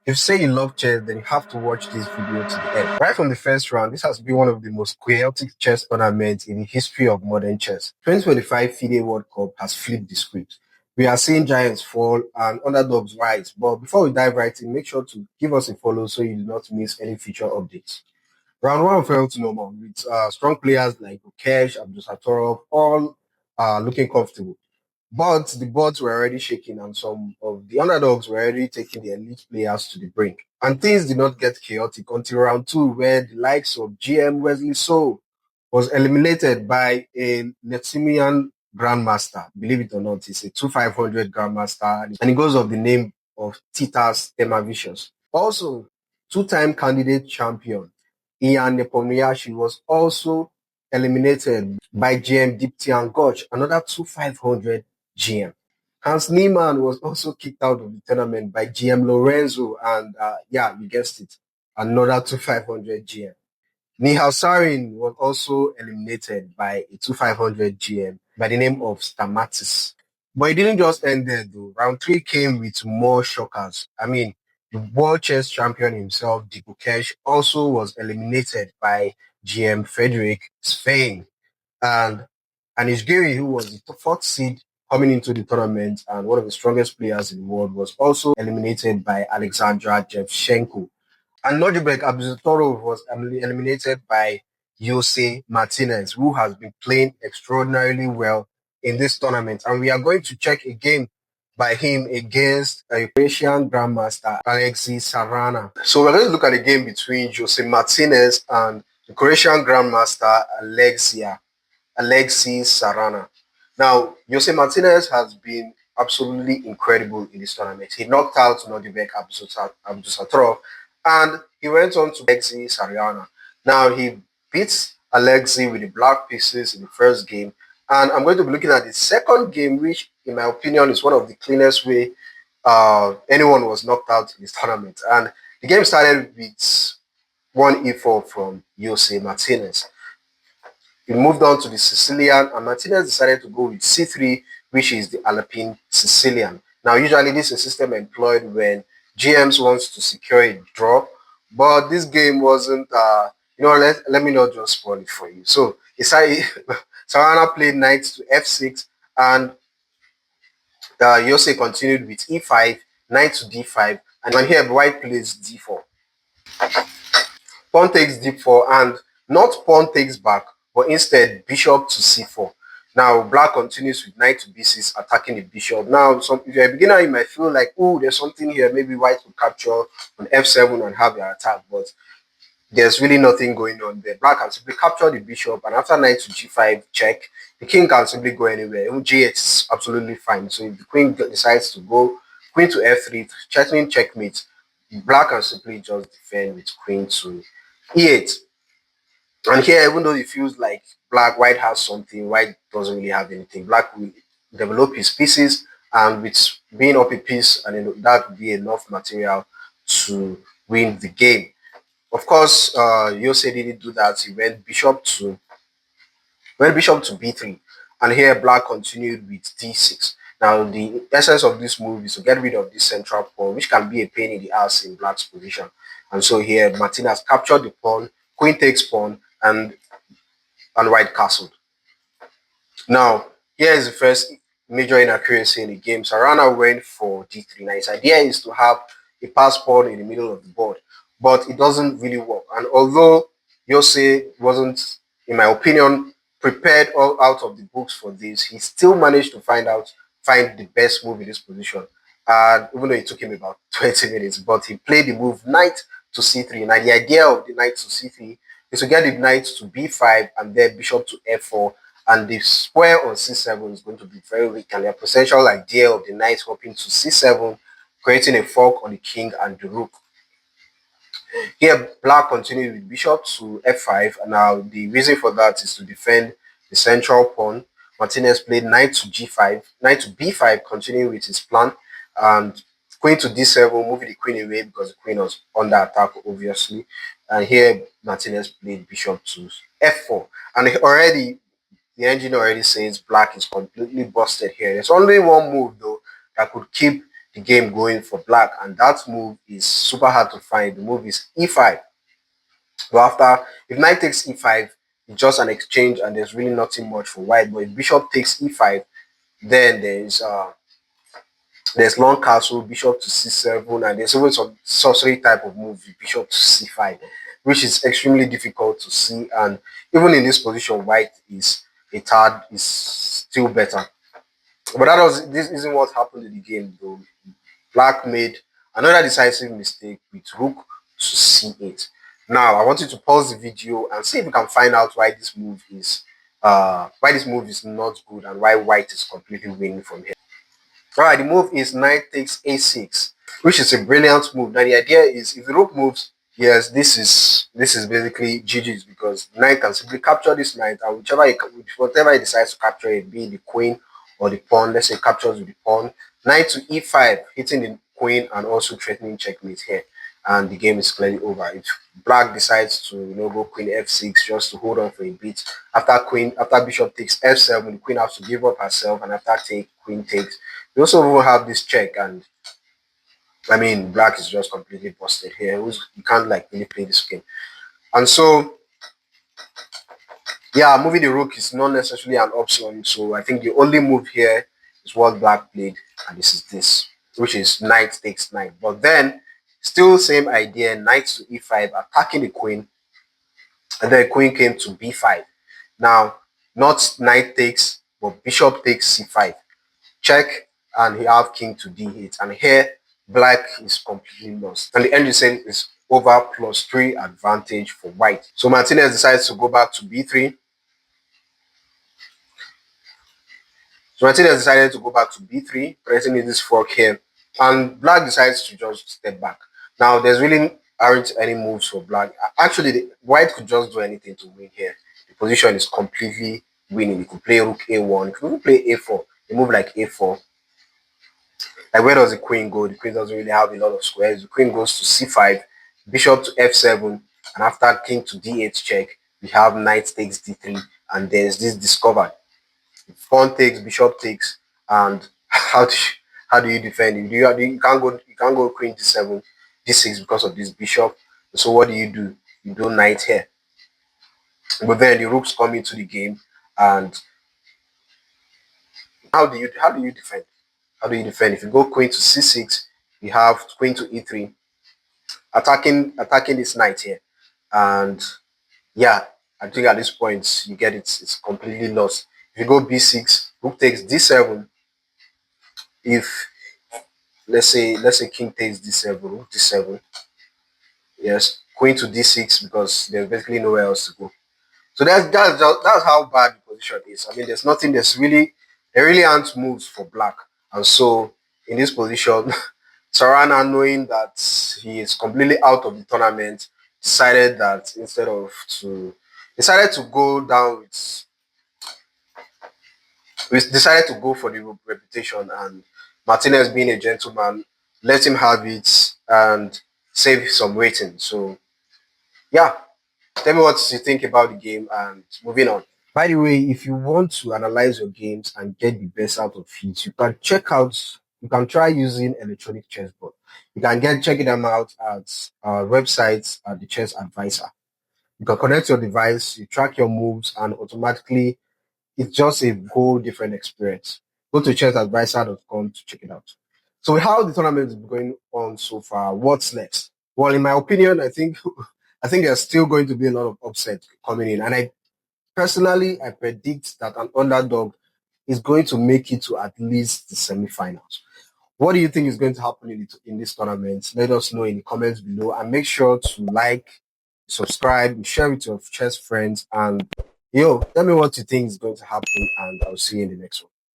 If you say you love chess, then you have to watch this video to the end. Right from the first round, this has been one of the most chaotic chess tournaments in the history of modern chess. 2025 FIDE World Cup has flipped the script. We are seeing giants fall and underdogs rise. But before we dive right in, make sure to give us a follow so you do not miss any future updates. Round one felt normal with strong players like Ukesh, Abdusattorov, all looking comfortable. But the boards were already shaking and some of the underdogs were already taking the elite players to the brink. And things did not get chaotic until round two, where the likes of GM Wesley So was eliminated by a Netsimian Grandmaster. Believe it or not, he's a 2500 Grandmaster and he goes of the name of Titas Temavicius. Also, two-time candidate champion Ian Nepomniachtchi was also eliminated by GM Diptian Goch, another 2500 GM. Hans Niemann was also kicked out of the tournament by GM Lorenzo, and yeah, you guessed it, another 2500 GM. Nihal Sarin was also eliminated by a 2500 GM by the name of Stamatis. But it didn't just end there though. Round three came with more shockers. I mean, the world chess champion himself, Dikukesh, also was eliminated by GM Frederick Svein. And Anishgiri, who was the fourth seed coming into the tournament and one of the strongest players in the world, was also eliminated by Alexandra Jevchenko. And Nojibek Abdusattorov was eliminated by Jose Martinez, who has been playing extraordinarily well in this tournament. And we are going to check a game by him against a Croatian Grandmaster, Alexei Sarana. So we're going to look at a game between Jose Martinez and the Croatian Grandmaster, Alexei Sarana. Now, Jose Martinez has been absolutely incredible in this tournament. He knocked out Nodibek Abdusattorov and he went on to Alexei Sarana. Now, he beats Alexei with the black pieces in the first game. And I'm going to be looking at the second game, which, in my opinion, is one of the cleanest way anyone was knocked out in this tournament. And the game started with one e4 from Jose Martinez. He moved on to the Sicilian, and Martinez decided to go with c3, which is the Alpine Sicilian. Now, usually this is a system employed when GMs wants to secure a draw, but this game wasn't, let me not just spoil it for you. So, Sarana played knight to f6, and Yose continued with e5, knight to d5, and here white plays d4. Pawn takes d4 and not pawn takes back, but instead bishop to c4. Now black continues with knight to b6, attacking the bishop. Now, if you're a beginner, you might feel like, oh, there's something here. Maybe white will capture on f7 and have their attack, but there's really nothing going on there. Black can simply capture the bishop, and after knight to g5 check, the king can simply go anywhere. Even g8 is absolutely fine. So if the queen decides to go queen to f3, threatening checkmate, black can simply just defend with queen to e8. And here, even though it feels like white has something, white doesn't really have anything. Black will develop his pieces, and with being up a piece, and that would be enough material to win the game. Of course, Yose didn't do that. He went bishop to b3, and here black continued with d6. Now, the essence of this move is to get rid of this central pawn, which can be a pain in the ass in black's position. And so here, Martinez captured the pawn, queen takes pawn, and white castled. Now, here is the first major inaccuracy in the game. Sarana went for d3. Now, his idea is to have a pass pawn in the middle of the board, but it doesn't really work. And although Yose wasn't, in my opinion, prepared all out of the books for this, he still managed to find the best move in this position. And even though it took him about 20 minutes, but he played the move knight to c3. Now, the idea of the knight to c3 is to get the knight to b5 and then bishop to f4, and the square on c7 is going to be very weak, and the potential idea of the knight hopping to c7, creating a fork on the king and the rook. Here, black continued with bishop to f5. Now, the reason for that is to defend the central pawn. Martinez played knight to g5, knight to b5, continuing with his plan, and queen to d7, moving the queen away because the queen was under attack, obviously. And here, Martinez played bishop to f4. And already, the engine already says black is completely busted here. There's only one move, though, that could keep the game going for black, and that move is super hard to find. The move is e5. So after, if knight takes e5, it's just an exchange and there's really nothing much for white. But if bishop takes e5, then there's long castle, bishop to c7, and there's always some sorcery type of move, bishop to c5, which is extremely difficult to see. And even in this position, white is a third is still better. But this isn't what happened in the game though. Black made another decisive mistake with rook to c8. Now I want you to pause the video and see if you can find out why this move is not good and why white is completely winning from here. All right, the move is knight takes a6, which is a brilliant move. Now the idea is if the rook moves, yes, this is basically GG's, because knight can simply capture this knight, and whatever he decides to capture, it be the queen or the pawn. Let's say captures with the pawn, knight to e5, hitting the queen and also threatening checkmate here, and the game is clearly over. If black decides to go queen f6 just to hold on for a bit, after bishop takes f7, the queen has to give up herself, and after queen takes, we also will have this check, and I mean black is just completely busted here. You can't really play this game. And so yeah, moving the rook is not necessarily an option. So I think the only move here is what black played, and this, which is knight takes knight. But then still same idea, knight to e5, attacking the queen, and then queen came to b5. Now not knight takes, but bishop takes c5. Check, and he have king to d8, and here black is completely lost, and the end result is over +3 advantage for white. So Martinez decides to go back to b3. So Martinez decided to go back to b3, pressing this fork here, and black decides to just step back. Now there's really aren't any moves for black. Actually, white could just do anything to win here. The position is completely winning. He could play rook a1, he could even play a4, a move like a4. Like, where does the queen go? The queen doesn't really have a lot of squares. The queen goes to c5, bishop to f7, and after king to d8 check, we have knight takes d3, and there's this discovered. Pawn takes, bishop takes, and how do you defend it? You can't go queen d7, d6 because of this bishop. So what do? You do knight here. But then the rooks come into the game, and how do you defend? How do you defend? If you go queen to c6, you have queen to e3, attacking this knight here, and yeah, I think at this point you get it's completely lost. If you go b6, rook takes d7. If let's say king takes d7, rook d7, yes, queen to d6, because there's basically nowhere else to go. So that's how bad the position is. I mean, there really aren't moves for black, and so in this position, Sarana, knowing that he is completely out of the tournament, decided to go down with we decided to go for the reputation, and Martinez, being a gentleman, let him have it and save some rating. So yeah, tell me what you think about the game, and moving on. By the way, if you want to analyze your games and get the best out of it, you can try using electronic chessboard. You can checking them out at our websites at the Chess Advisor. You can connect your device, you track your moves, and automatically it's just a whole different experience. Go to chessadvisor.com to check it out. So how the tournament is going on so far? What's next? Well, in my opinion, I think there's still going to be a lot of upset coming in, and I predict that an underdog is going to make it to at least the semifinals. What do you think is going to happen in this tournament? Let us know in the comments below, and make sure to like, subscribe, share with your chess friends, and tell me what you think is going to happen, and I'll see you in the next one.